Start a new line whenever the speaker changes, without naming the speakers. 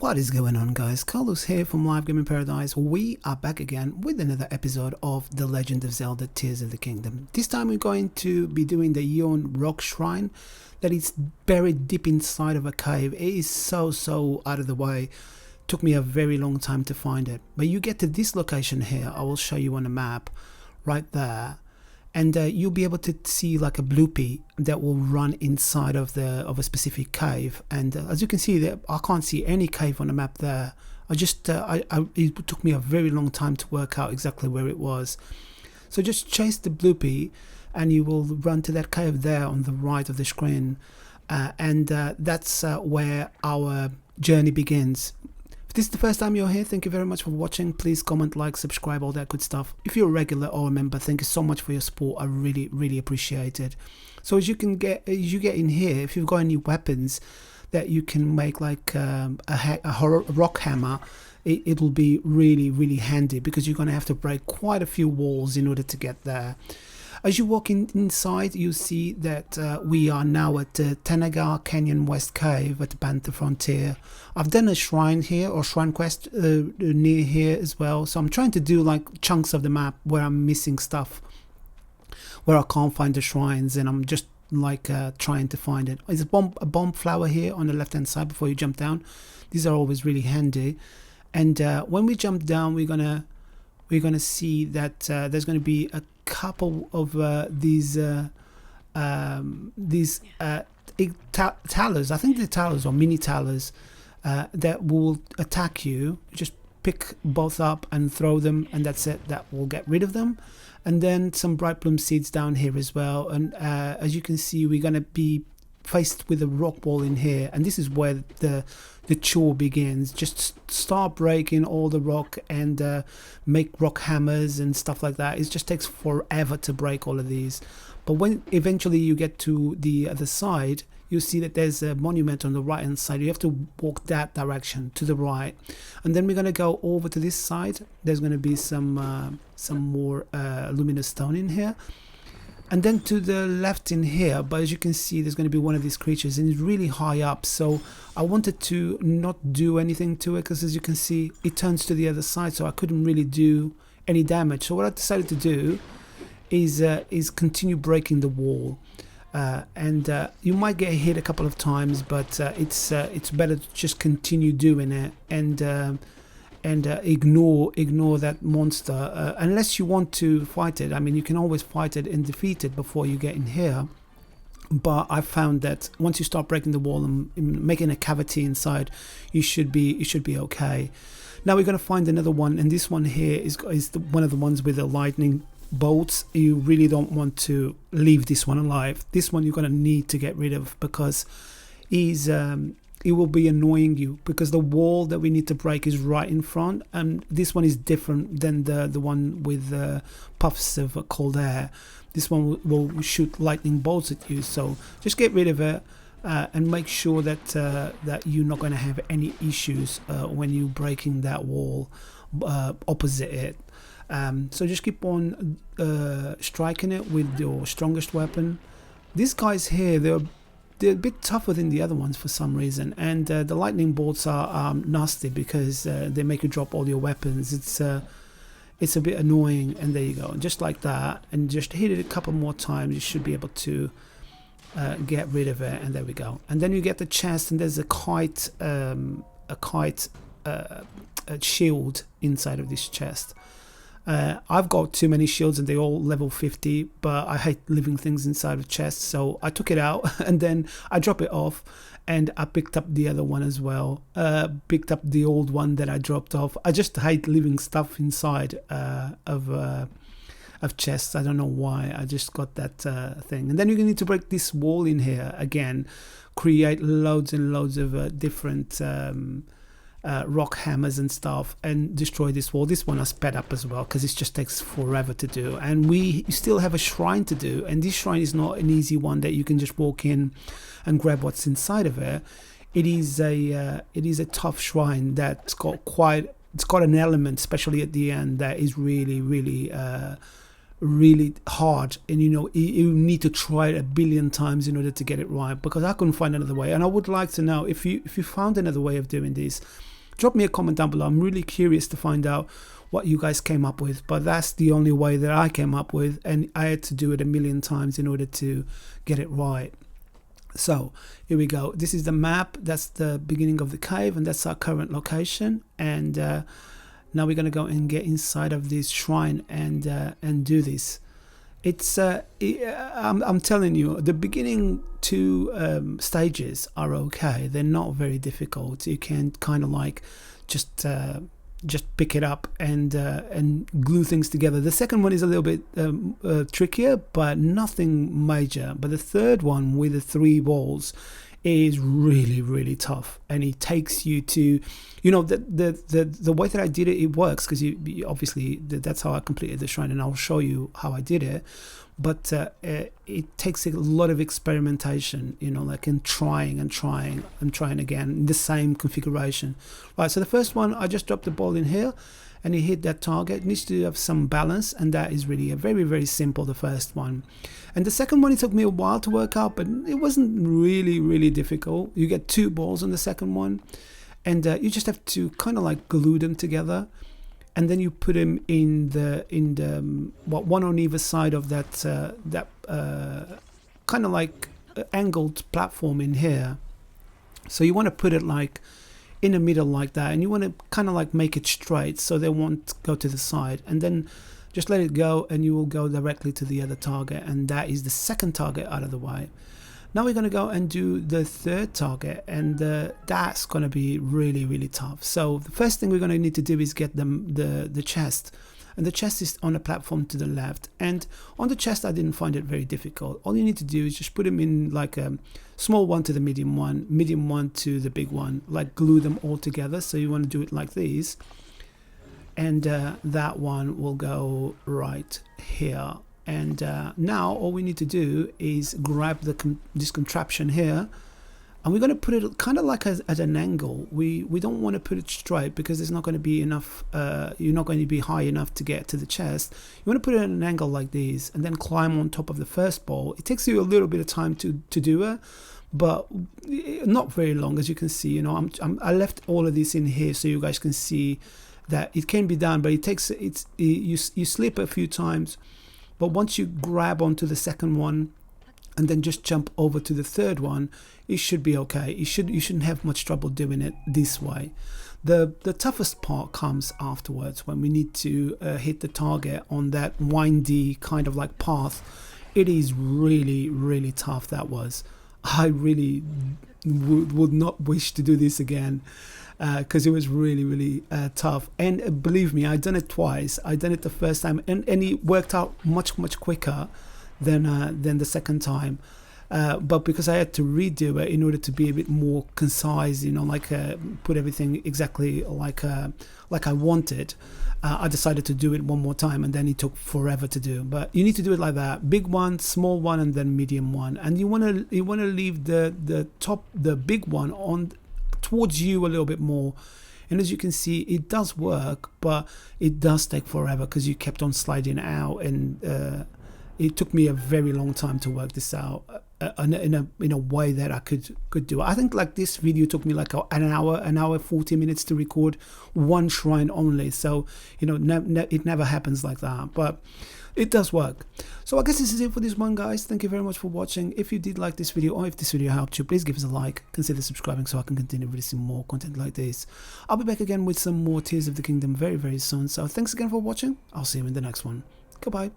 What is going on, guys? Carlos here from Live Gaming Paradise. We are back again with another episode of The Legend of Zelda Tears of the Kingdom. This time we're going to be doing the Iun-orok Shrine that is buried deep inside of a cave. It is so out of the way. Took me a very long time to find it. But you get to this location here. I will show you on the map right there. And you'll be able to see like a bloopy that will run inside of a specific cave. And as you can see, there I can't see any cave on the map there. It took me a very long time to work out exactly where it was. So just chase the bloopy, and you will run to that cave there on the right of the screen, and that's where our journey begins. If this is the first time you're here, thank you very much for watching. Please comment, like, subscribe, all that good stuff. If you're a regular or a member, thank you so much for your support. I really appreciate it. So as you get in here, if you've got any weapons that you can make, like a rock hammer, it will be really handy, because you're going to have to break quite a few walls in order to get there. As you walk inside, you see that we are now at the Tanagar Canyon West Cave at the Panther Frontier. I've done a shrine here, or shrine quest near here as well. So I'm trying to do like chunks of the map where I'm missing stuff, where I can't find the shrines, and I'm just like trying to find it. There's a bomb flower here on the left hand side before you jump down. These are always really handy. And when we jump down, we're gonna see that there's going to be a couple of these talers. I think they're talers or mini talers that will attack you. Just pick both up and throw them, and that's it. That will get rid of them. And then some bright bloom seeds down here as well. And as you can see, we're going to be faced with a rock wall in here, and this is where the chore begins. Just start breaking all the rock and make rock hammers and stuff like that. It just takes forever to break all of these, but when eventually you get to the other side, you'll see that there's a monument on the right hand side. You have to walk that direction to the right, and then we're going to go over to this side. There's going to be some more luminous stone in here. And then to the left in here, but as you can see, there's going to be one of these creatures, and it's really high up. So I wanted to not do anything to it, because as you can see, it turns to the other side, so I couldn't really do any damage. So what I decided to do is continue breaking the wall. And you might get hit a couple of times, but it's better to just continue doing it and ignore that monster, unless you want to fight it. I mean, you can always fight it and defeat it before you get in here, but I found that once you start breaking the wall and making a cavity inside, you should be okay. Now we're going to find another one, and this one here is one of the ones with the lightning bolts. You really don't want to leave this one alive. This one you're going to need to get rid of, because it will be annoying you, because the wall that we need to break is right in front, and this one is different than the one with puffs of cold air. This one will shoot lightning bolts at you, so just get rid of it and make sure that that you're not going to have any issues when you're breaking that wall opposite it. So just keep on striking it with your strongest weapon. These guys here, they're a bit tougher than the other ones for some reason, and the lightning bolts are nasty, because they make you drop all your weapons. It's a bit annoying. And there you go, just like that, and just hit it a couple more times. You should be able to get rid of it, and there we go. And then you get the chest, and there's a kite shield inside of this chest. I've got too many shields, and they all level 50, but I hate leaving things inside of chests, so I took it out and then I dropped it off, and I picked up the other one as well. Picked up the old one that I dropped off. I just hate leaving stuff inside of chests. I don't know why. I just got that thing. And then you need to break this wall in here again, create loads and loads of different rock hammers and stuff, and destroy this wall. This one I sped up as well, because it just takes forever to do, and we still have a shrine to do, and this shrine is not an easy one that you can just walk in and grab what's inside of it. It is a tough shrine that's got an element, especially at the end, that is really really hard, and you need to try it a billion times in order to get it right, because I couldn't find another way. And I would like to know if you found another way of doing this. Drop me a comment down below. I'm really curious to find out what you guys came up with, but that's the only way that I came up with, and I had to do it a million times in order to get it right. So here we go. This is the map. That's the beginning of the cave, and that's our current location. And now we're gonna go and get inside of this shrine and do this. It's I'm telling you, the beginning two stages are okay. They're not very difficult. You can kind of like just pick it up and glue things together. The second one is a little bit trickier, but nothing major. But the third one with the 3 balls is really tough, and it takes you to, the way that I did it works, because you obviously that's how I completed the shrine, and I'll show you how I did it. But it takes a lot of experimentation, like in trying again in the same configuration. Right, so the first one, I just dropped the ball in here and it hit that target. It needs to have some balance, and that is really a very simple, the first one. And the second one, it took me a while to work out, but it wasn't really difficult. You get 2 balls on the second one, and you just have to kind of like glue them together, and then you put them in the one on either side of that kind of like angled platform in here. So you want to put it like in the middle like that, and you want to kind of like make it straight so they won't go to the side, and then just let it go and you will go directly to the other target, and that is the second target out of the way. Now we're going to go and do the third target, and that's going to be really tough. So the first thing we're going to need to do is get the chest, and the chest is on a platform to the left. And on the chest, I didn't find it very difficult. All you need to do is just put them in like a small one to the medium one to the big one, like glue them all together. So you want to do it like these, and that one will go right here. And now all we need to do is grab this contraption here, and we're going to put it kind of like at an angle. We don't want to put it straight, because there's not going to be enough, you're not going to be high enough to get to the chest. You want to put it at an angle like this, and then climb on top of the first ball. It takes you a little bit of time to do it, but not very long. As you can see, I left all of this in here so you guys can see that it can be done, but you slip a few times. But once you grab onto the second one and then just jump over to the third one, it should be okay. You shouldn't have much trouble doing it this way. The toughest part comes afterwards, when we need to hit the target on that windy kind of like path. It is really tough. That was. I really would not wish to do this again, because it was really tough. And believe me, I've done it twice. I done it the first time, and it worked out much quicker than the second time. But because I had to redo it in order to be a bit more concise, like put everything exactly like I wanted, I decided to do it one more time, and then it took forever to do. But you need to do it like that: big one, small one, and then medium one. And you want to leave the big one on towards you a little bit more. And as you can see, it does work, but it does take forever because you kept on sliding out, and it took me a very long time to work this out in a way that I could do it. I think like this video took me like an hour 40 minutes to record one shrine only. So it never happens like that, but it does work. So I guess this is it for this one, guys. Thank you very much for watching. If you did like this video, or if this video helped you, please give us a like, consider subscribing so I can continue releasing more content like this. I'll be back again with some more Tears of the Kingdom very soon. So thanks again for watching. I'll see you in the next one. Goodbye.